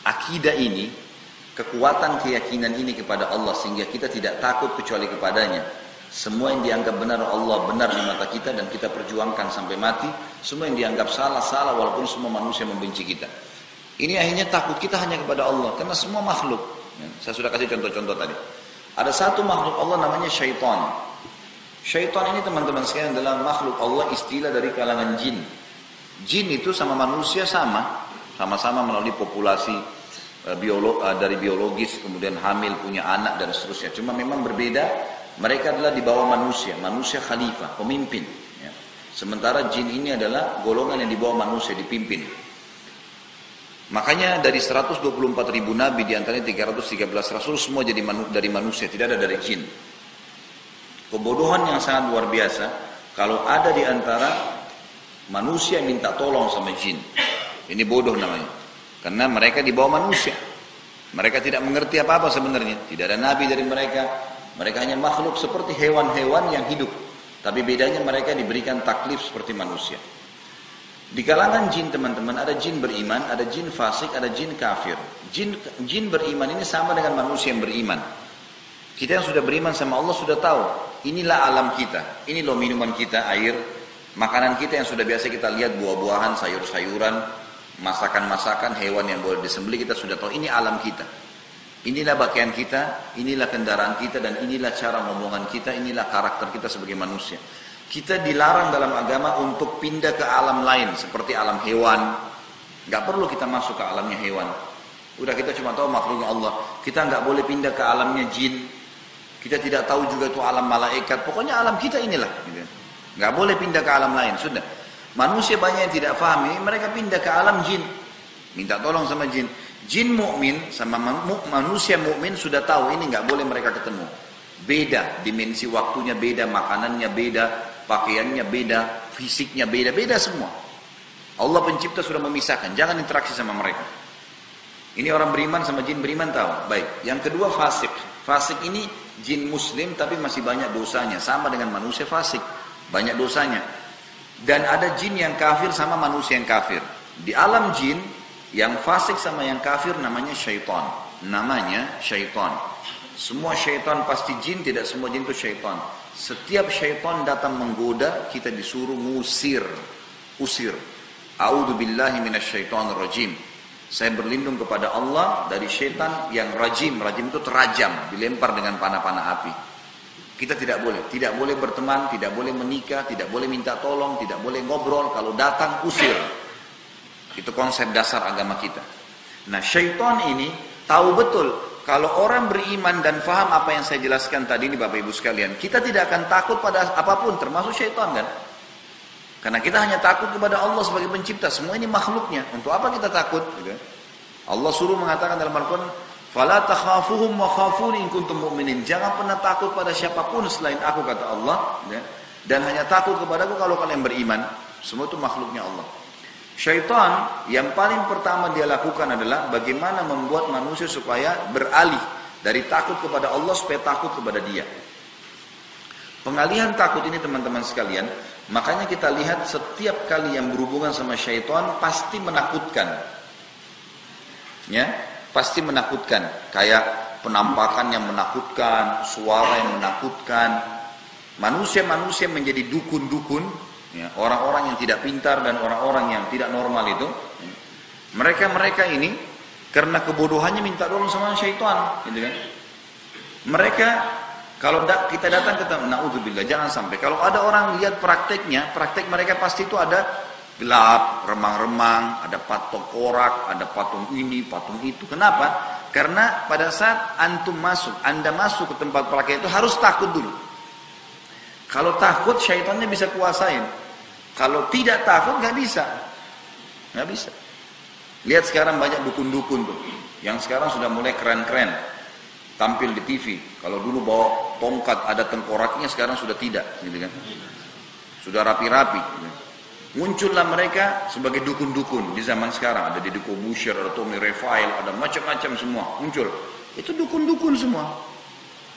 Akidah ini, kekuatan keyakinan ini kepada Allah sehingga kita tidak takut kecuali kepadanya. Semua yang dianggap benar Allah benar di mata kita dan kita perjuangkan sampai mati. Semua yang dianggap salah walaupun semua manusia membenci kita. Ini akhirnya takut kita hanya kepada Allah karena semua makhluk. Saya sudah kasih contoh-contoh tadi. Ada satu makhluk Allah namanya syaitan. Syaitan ini teman-teman sekalian adalah makhluk Allah, istilah dari kalangan jin. Jin itu sama manusia sama-sama melalui populasi dari biologis, kemudian hamil, punya anak dan seterusnya. Cuma memang berbeda. Mereka adalah di bawah manusia khalifah, pemimpin. Ya. Sementara jin ini adalah golongan yang di bawah manusia, dipimpin. Makanya dari 124.000 nabi, di antaranya 313 rasul, semua jadi dari manusia, tidak ada dari jin. Kebodohan yang sangat luar biasa, kalau ada di antara manusia minta tolong sama jin. Ini bodoh namanya. Karena mereka di bawah manusia. Mereka tidak mengerti apa-apa sebenarnya. Tidak ada nabi dari mereka. Mereka hanya makhluk seperti hewan-hewan yang hidup. Tapi bedanya mereka diberikan taklif seperti manusia. Di kalangan jin teman-teman, ada jin beriman, ada jin fasik, ada jin kafir. Jin beriman ini sama dengan manusia yang beriman. Kita yang sudah beriman sama Allah sudah tahu. Inilah alam kita. Ini loh minuman kita, air. Makanan kita yang sudah biasa kita lihat, buah-buahan, sayur-sayuran, masakan-masakan, hewan yang boleh disembelih, kita sudah tahu. Ini alam kita. Inilah pakaian kita, inilah kendaraan kita, dan inilah cara ngomongan kita, inilah karakter kita sebagai manusia. Kita dilarang dalam agama untuk pindah ke alam lain, seperti alam hewan. Gak perlu kita masuk ke alamnya hewan. Udah kita cuma tahu makhluknya Allah. Kita gak boleh pindah ke alamnya jin. Kita tidak tahu juga itu alam malaikat. Pokoknya alam kita inilah. Gitu. Gak boleh pindah ke alam lain, sudah. Manusia banyak yang tidak pahami, mereka pindah ke alam jin. Minta tolong sama jin. Jin mukmin sama manusia mukmin sudah tahu ini nggak boleh mereka ketemu. Beda, dimensi waktunya beda, makanannya beda, pakaiannya beda, fisiknya beda, beda semua. Allah pencipta sudah memisahkan, jangan interaksi sama mereka. Ini orang beriman sama jin beriman tahu. Baik, yang kedua fasik. Fasik ini jin muslim tapi masih banyak dosanya, sama dengan manusia fasik, banyak dosanya. Dan ada jin yang kafir sama manusia yang kafir. Di alam jin, yang fasik sama yang kafir namanya syaitan. Namanya syaitan. Semua syaitan pasti jin, tidak semua jin itu syaitan. Setiap syaitan datang menggoda, kita disuruh ngusir. Usir. A'udzubillahi minasyaitonir rajim. Saya berlindung kepada Allah dari syaitan yang rajim. Rajim itu terajam, dilempar dengan panah-panah api. Kita tidak boleh berteman, tidak boleh menikah, tidak boleh minta tolong, tidak boleh ngobrol. Kalau datang, usir. Itu konsep dasar agama kita. Nah, syaitan ini tahu betul kalau orang beriman dan faham apa yang saya jelaskan tadi ini Bapak Ibu sekalian, kita tidak akan takut pada apapun termasuk syaitan kan? Karena kita hanya takut kepada Allah sebagai pencipta. Semua ini makhluknya. Untuk apa kita takut? Gitu. Allah suruh mengatakan dalam Al-Quran, "Fala takhafuhum wa khafuni in kuntum mu'minin." Jangan pernah takut pada siapapun selain aku, kata Allah. Gitu. Dan hanya takut kepadaku kalau kalian beriman. Semua itu makhluknya Allah. Syaitan yang paling pertama dia lakukan adalah bagaimana membuat manusia supaya beralih dari takut kepada Allah supaya takut kepada dia. Pengalihan takut ini teman-teman sekalian, makanya kita lihat setiap kali yang berhubungan sama syaitan pasti menakutkan. Ya, pasti menakutkan. Kayak penampakan yang menakutkan, suara yang menakutkan. Manusia-manusia menjadi dukun-dukun. Ya, orang-orang yang tidak pintar dan orang-orang yang tidak normal itu, mereka ini karena kebodohannya minta tolong sama syaitan, gitu kan? Mereka kalau kita datang ke naudzubillah, jangan sampai kalau ada orang lihat prakteknya, praktek mereka pasti itu ada gelap, remang-remang, ada patung korak, ada patung ini, patung itu. Kenapa? Karena pada saat Anda masuk ke tempat praktek itu harus takut dulu. Kalau takut, syaitannya bisa kuasain. Kalau tidak takut, nggak bisa. Nggak bisa. Lihat sekarang banyak dukun-dukun tuh. Yang sekarang sudah mulai keren-keren. Tampil di TV. Kalau dulu bawa tongkat, ada tengkoraknya, sekarang sudah tidak. Gitu kan. Sudah rapi-rapi. Gitu. Muncullah mereka sebagai dukun-dukun di zaman sekarang. Ada Deddy Corbuzier, ada Tommy Raphael, ada macam-macam semua. Muncul. Itu dukun-dukun semua.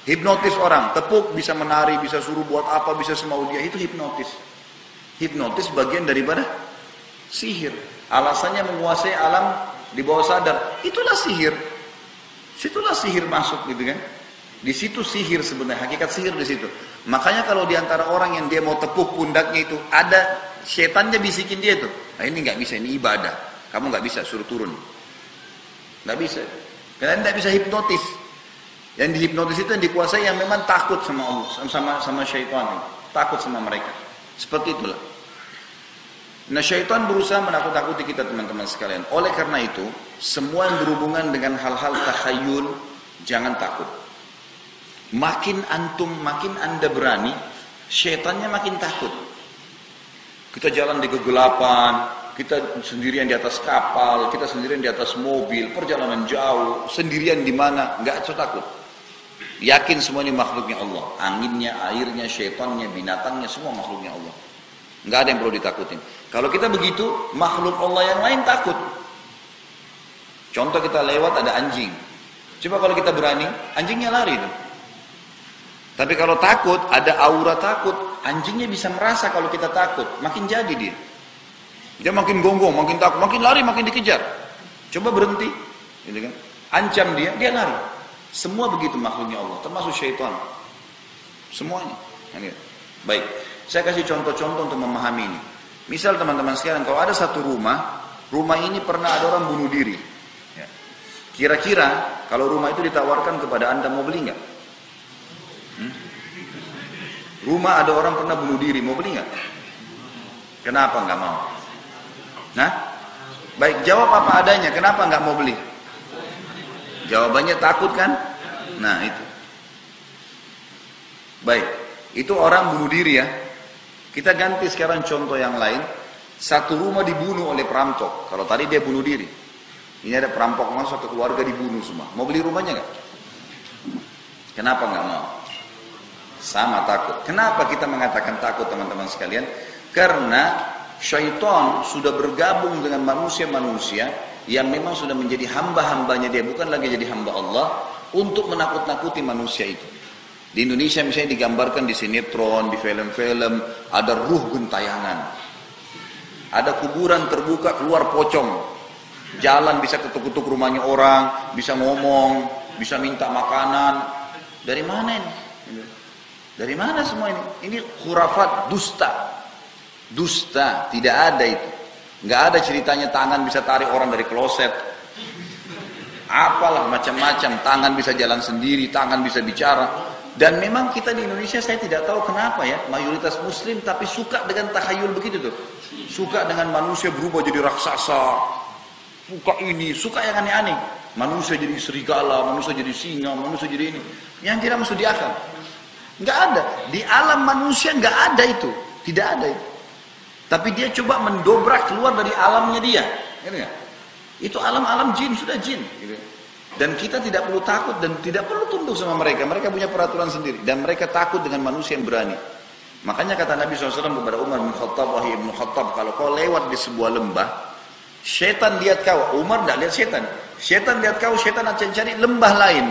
Hipnotis orang, tepuk, bisa menari, bisa suruh buat apa, bisa semau dia, itu hipnotis. Hipnotis bagian daripada sihir. Alasannya menguasai alam di bawah sadar. Itulah sihir. Situlah sihir masuk gitu kan. Di situ sihir sebenarnya, hakikat sihir di situ. Makanya kalau di antara orang yang dia mau tepuk pundaknya itu, ada setannya bisikin dia tuh. Nah ini nggak bisa, ini ibadah. Kamu nggak bisa, suruh turun. Nggak bisa. Karena nggak bisa hipnotis. Yang dihipnotis itu yang dikuasai yang memang takut sama Allah, sama syaitan. Takut sama mereka. Seperti itulah. Nah syaitan berusaha menakut-nakuti kita teman-teman sekalian. Oleh karena itu, semua yang berhubungan dengan hal-hal takhayul, jangan takut. Makin anda berani, syaitannya makin takut. Kita jalan di kegelapan, kita sendirian di atas kapal, kita sendirian di atas mobil, perjalanan jauh, sendirian di mana, nggak usah takut. Yakin semua ini makhluknya Allah. Anginnya, airnya, syaitannya, binatangnya, semua makhluknya Allah. Nggak ada yang perlu ditakutin. Kalau kita begitu, makhluk Allah yang lain takut. Contoh kita lewat ada anjing. Coba kalau kita berani, anjingnya lari tuh. Tapi kalau takut, ada aura takut, anjingnya bisa merasa kalau kita takut, makin jadi dia. Dia makin gonggong, makin takut, makin lari, makin dikejar. Coba berhenti, gitu kan? Ancam dia lari. Semua begitu makhluknya Allah, termasuk syaitan. Semuanya. Baik, saya kasih contoh-contoh untuk memahami ini. Misal teman-teman sekalian, kalau ada satu rumah ini pernah ada orang bunuh diri. Kira-kira kalau rumah itu ditawarkan kepada Anda, mau beli nggak? Rumah ada orang pernah bunuh diri, mau beli nggak? Kenapa nggak mau? Nah, baik, jawab apa adanya. Kenapa nggak mau beli? Jawabannya takut kan? Nah itu. Baik, itu orang bunuh diri ya. Kita ganti sekarang contoh yang lain. Satu rumah dibunuh oleh perampok. Kalau tadi dia bunuh diri, ini ada perampok masuk ke keluarga dibunuh semua. Mau beli rumahnya nggak? Kenapa nggak mau? Sama takut. Kenapa kita mengatakan takut teman-teman sekalian? Karena syaitan sudah bergabung dengan manusia-manusia yang memang sudah menjadi hamba-hambanya dia, bukan lagi jadi hamba Allah, untuk menakut-nakuti manusia itu. Di Indonesia misalnya digambarkan di sinetron, di film-film, ada ruh gentayangan. Ada kuburan terbuka, keluar pocong. Jalan bisa ketuk-ketuk rumahnya orang, bisa ngomong, bisa minta makanan. Dari mana ini? Dari mana semua ini? Ini khurafat, dusta. Dusta, tidak ada itu. Nggak ada ceritanya tangan bisa tarik orang dari kloset. Apalah macam-macam, tangan bisa jalan sendiri, tangan bisa bicara. Dan memang kita di Indonesia, saya tidak tahu kenapa ya, mayoritas muslim tapi suka dengan takhayul begitu tuh. Suka dengan manusia berubah jadi raksasa. Suka ini, suka yang aneh-aneh. Manusia jadi serigala, manusia jadi singa, manusia jadi ini. Yang tidak masuk di akal. Nggak ada. Di alam manusia nggak ada itu. Tidak ada itu. Tapi dia coba mendobrak keluar dari alamnya dia. Itu alam-alam jin, sudah jin. Dan kita tidak perlu takut dan tidak perlu tunduk sama mereka. Mereka punya peraturan sendiri. Dan mereka takut dengan manusia yang berani. Makanya kata Nabi SAW kepada Umar bin Khattab, wahai Ibnu Khattab, kalau kau lewat di sebuah lembah, syaitan lihat kau. Umar tidak lihat syaitan. Syaitan lihat kau, syaitan akan cari lembah lain.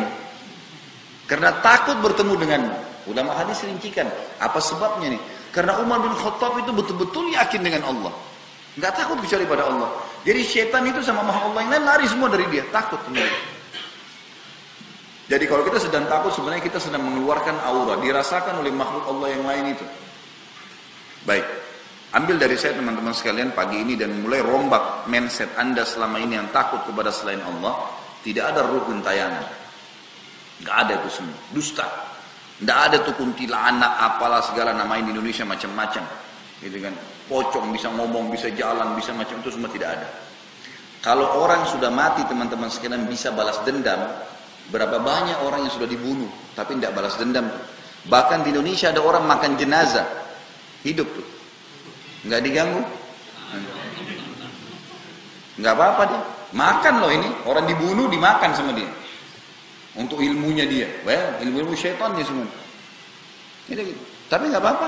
Karena takut bertemu denganmu. Ulama hadis rincikan, apa sebabnya nih? Karena Umar bin Khattab itu betul-betul yakin dengan Allah. Nggak takut kecuali pada Allah. Jadi syaitan itu sama makhluk Allah yang lain lari semua dari dia. Takut teman. Jadi kalau kita sedang takut, sebenarnya kita sedang mengeluarkan aura. Dirasakan oleh makhluk Allah yang lain itu. Baik. Ambil dari saya teman-teman sekalian pagi ini dan mulai rombak mindset Anda selama ini yang takut kepada selain Allah. Tidak ada ruh gentayangan. Nggak ada itu semua. Dusta. Tidak ada tuh kuntilanak, apalah segala namain di Indonesia macam-macam. Gitu kan. Pocong bisa ngomong, bisa jalan, bisa macam itu semua tidak ada. Kalau orang sudah mati teman-teman sekalian bisa balas dendam, berapa banyak orang yang sudah dibunuh tapi tidak balas dendam tuh. Bahkan di Indonesia ada orang makan jenazah hidup tuh, nggak diganggu, nggak apa-apa dia makan loh. Ini orang dibunuh dimakan sama dia untuk ilmunya dia, ilmu syaitannya semua. Gitu. Tapi nggak apa-apa.